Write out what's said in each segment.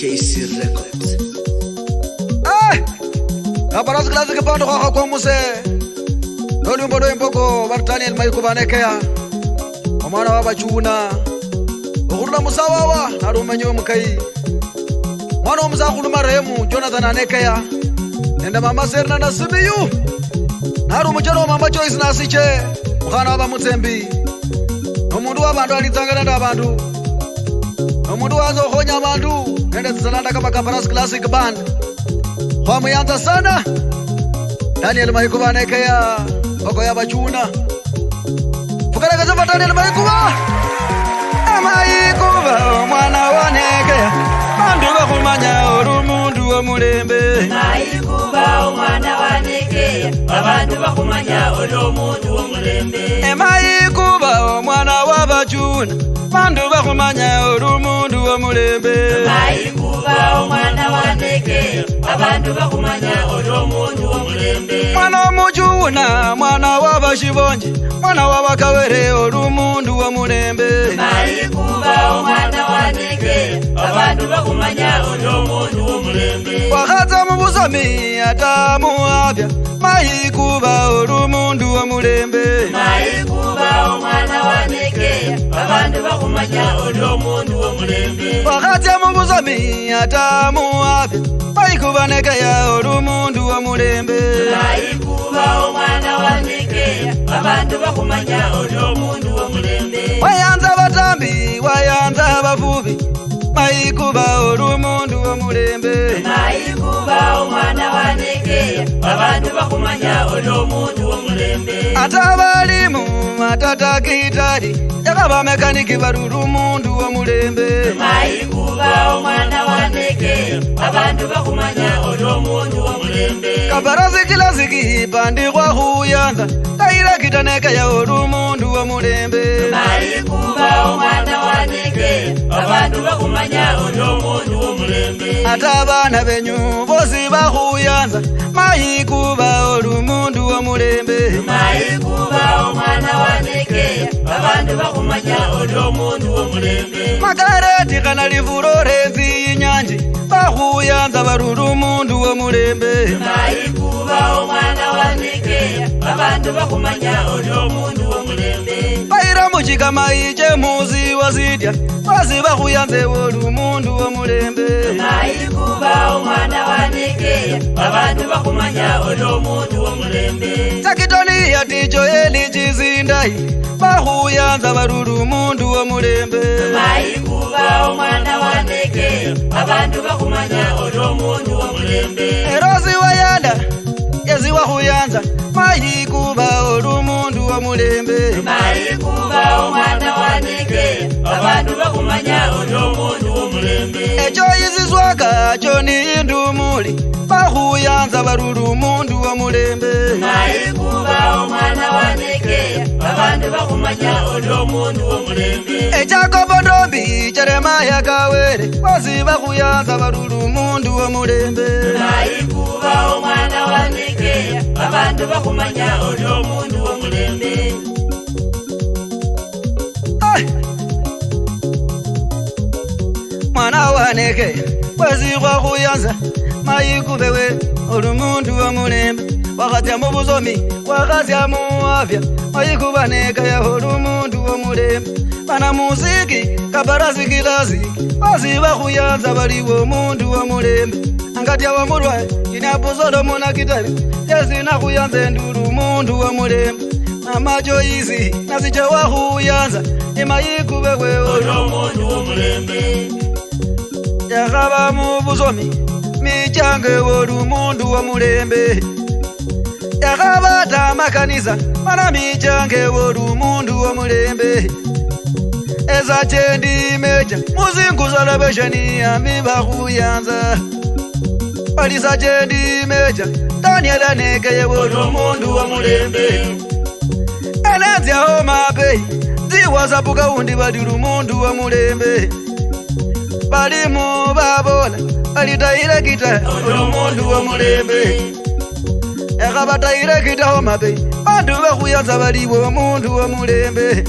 KC Records. Aparas classic bando kwa muse. Doli mbodo mpoko Daniel Maiko banekea. Omwana wabachuna. Okuruna musawawa narumenyo mukai. Mwana omuzakhulu marehemu Jonathan anekea. Nenda mama Serna na Sibiyu. Naru mujero mama Joyce nasiche. Mkhana waba mutsembi. Omundu wabantu alitangana ndabantu. Omundu wazo khonya abantu. Nenda zalanda kama Aparas Classic Band. Kwa muyanza sana Daniel Maiko banekea oko yabachuna fukara kaza Daniel Maiko Maiko mwana wanekea bandu bakumanya orumundu wa mulembe Maiko mwana wanekea abantu bakumanya orumundu wa mulembe Maiko mwana wabachuna bandu bakumanya orumundu wa mulembe Maiko mwana wanekea abantu bakumanya orumundu wa mulembe mwana mujuna mwana wabashibonje mwana wabakawere orumundu wa mulembe Maiko mwana wanekea abantu bakumanya orumundu wa mulembe wakhaza mubusami atamuabya Maiko orumundu wa mulembe Maiko mwana wanekea abantu bakumanya orumundu wa mulembe wakhaza mubusami atamuabya Maiko banekaya orumundu wa mulembe Maiko mwana wanekea abantu bakumanya orumundu wa mulembe wayanza batambi wayanza bavubi Maiko orumundu wa mulembe Maiko mwana wanekea abantu bakumanya orumundu wa mulembe atabalimu atatakitali yakaba mekaniki barumundu wa mulembe Maiko mwana wanekea abantu bakumanya orumundu wa mulembe Kabarasi kilaziki pandikwa khuyanza taila kitaneka ya orumundu wa mulembe Maiko mwana wanekea abantu bakumanya orumundu wa mulembe atabana benyu bosi bakhuyanza Maiko orumundu wa mulembe Maiko mwana wanekea abantu bakumanya orumundu wa mulembe makareti kana livurorezi inyanji bakhuyanza barumundu wa mulembe Maiko mwana wanekea abantu bakumanya orumundu wa mulembe baira muchikama iche muzi wazidya basi bakhuyanze orumundu wa mulembe Maiko mwana wanekea abantu bakumanya orumundu wa mulembe sakitoni yaticho elichizindai bakhuyanza barumundu wa mulembe Maiko mwana wanekea abantu bakumanya orumundu wa mulembe erosi wayanda yezi wakhuyanza Maiko orumundu wa mulembe Maiko mwana wanekea abantu bakumanya orumundu wa mulembe echo yizizwaka choni indumuli bakhuyanza barumundu wa mulembe Maiko mwana wanekea abantu bakumanya orumundu wa mulembe echakobodombi Jeremaya kawere basi bakhuyanza barumundu wa mulembe Maiko mwana wanekea abantu bakumanya orumundu wa mulembe mwana waneke basi bakhuyanza Maiko bewe orumundu wa mulembe wakhatya mubusomi wakhatya muafya Maiko banekaya orumundu wa mulembe bana muziki Kabarasi kilaziki basi bakhuyanza baliwo mundu wa mulembe angatya wa mulwaye kinapuzolo muna kitale yesi nakhuyanza nduru mundu wa mulembe mama Joyce nasicha wakhuyanza Maiko bewe orumundu wa mulembe yakhaba mubusomi michange orumundu wa mulembe yakhaba tamakanisa mana michange orumundu wa mulembe ezachendi mecha muzingu salabeshani ami bakhuyanza balisachendi mecha Daniel anekeye orumundu wa mulembe enenzyaho mapei ziwasapuka undi bali rumundu wa mulembe balimu babola balitayile kita orumundu wa mulembe ekhabatayile kita homapei bandu bakhuyanza baliwo omundu wa mulembe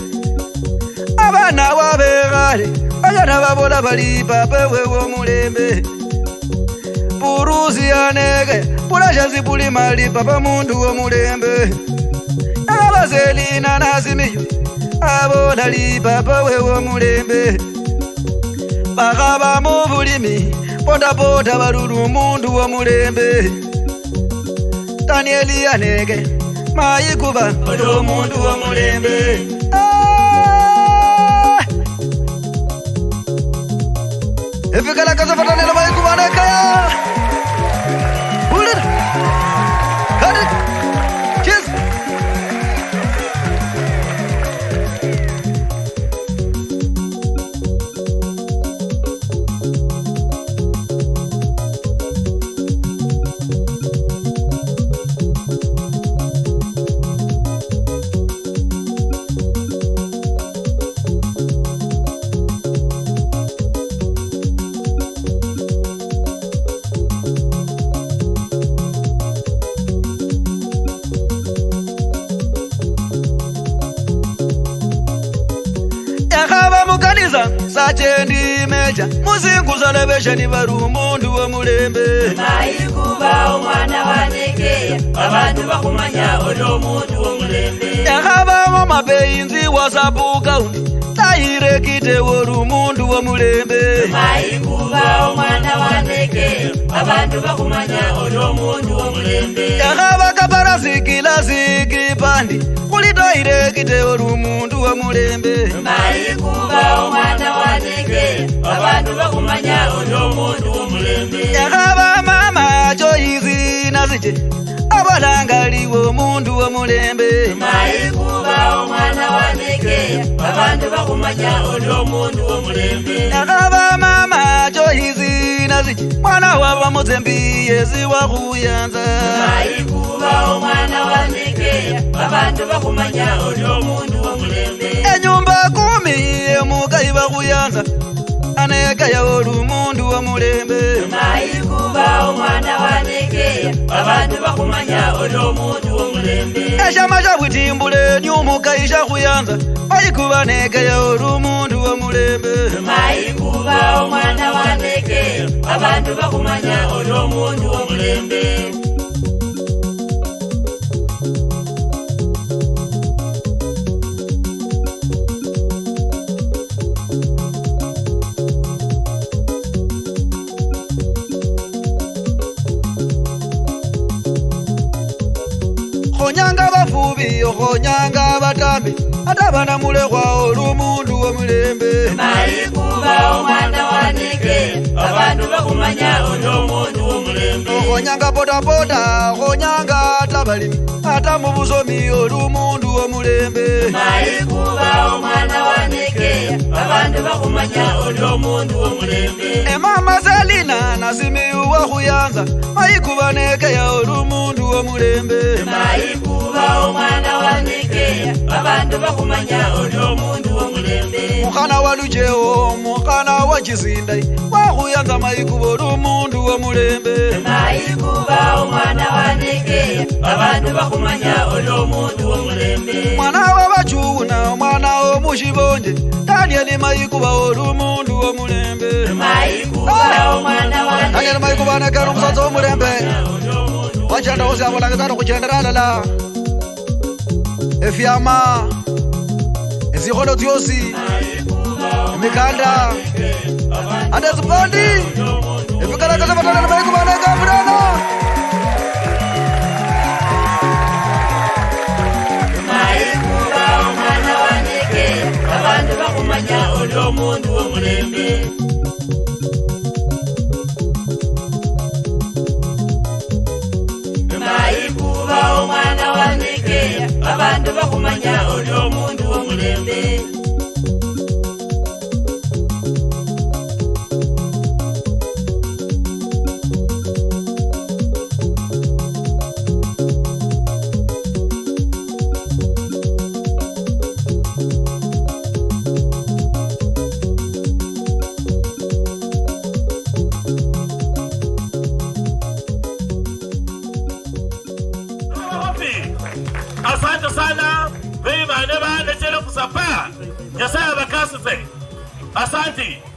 abana wabekhale banyana babola bali papa wewo mulembe puruzi aneke pulasha zipuli mali papa muntu wo mulembe abazelina nazimiyo abola li papa wewo mulembe bakaba mu bulimi pondaponda balulu muntu wo mulembe Danieli aneke mayikuba odo muntu wo mulembe Efikala kaza fatanela mayikuba aneke ya Bullet Cut it Kiss Sachendi meja muzingu zalebesheni baru mundu wa mulembe mayikuba omwana waneke abantu bakumanya odo mundu wa mulembe yakaba mama beinzi wasabuka tayire kite woru mundu wa mulembe mayikuba omwana waneke abantu bakumanya odo mundu wa mulembe yakaba kapara zikila zikipandi kulitayire kite woru mundu wa mulembe mayikuba omwana waneke abantu bakumanya odo mundu wa mulembe yakaba mama choizi nazije abalangaliwo mundu wa mulembe mayikuba omwana waneke abantu bakumanya odo mundu wa mulembe yakaba mama choizi nazije mwana waba muzembi yezi wa kuyanza mayikuba omwana waneke abantu bakumanya odo mundu wa mulembe enyumba 10 emukai bakuyanza aneka ya olu mundu wa mulembe mayikuba omwana waneke abantu bakumanya odo mundu wa mulembe eshama sha butimbule nyumukai sha kuyanza mayikuba neka ya olu mundu wa mulembe mayikuba omwana waneke abantu bakumanya odo mundu wa mulembe Khonyanga bafubi khonyanga batambi atabana mulekwa olu mundu wa mulembe mayikuba omwana waneke abantu bakumanya odo mundu wa mulembe khonyanga bodaboda khonyanga atabalimi atamubusomi olu mundu wa mulembe mayikuba omwana waneke abantu bakumanya odo mundu wa mulembe emama Selina nasimiyu wa kuyanza mayikuba neke ya olu mundu wa mulembe mayikuba omwana waneke abantu bakumanya odo mundu wa mulembe mukhana wa lujewo mukhana wa chizindai wa kuyanza mayikuba olu mundu wa mulembe mayikuba omwana waneke abantu bakumanya odo mundu wa mulembe mwana wa bachuna mwana wa mushibonje Danieli mayikuba olu mundu wa mulembe mayikuba omwana waneke Danieli mayikuba neka musaza wa mulembe wachanda ose abolangizana kuchenderana la efyama ezikholo tyosi emikanda ande zipandi efikalakaza batalana mayikuba neka murana mayikuba omwana waneke abantu bakumanya odo mundu wa mulembe mayikuba omwana waneke abantu bakumanya odo mundu wa mulembe Asante.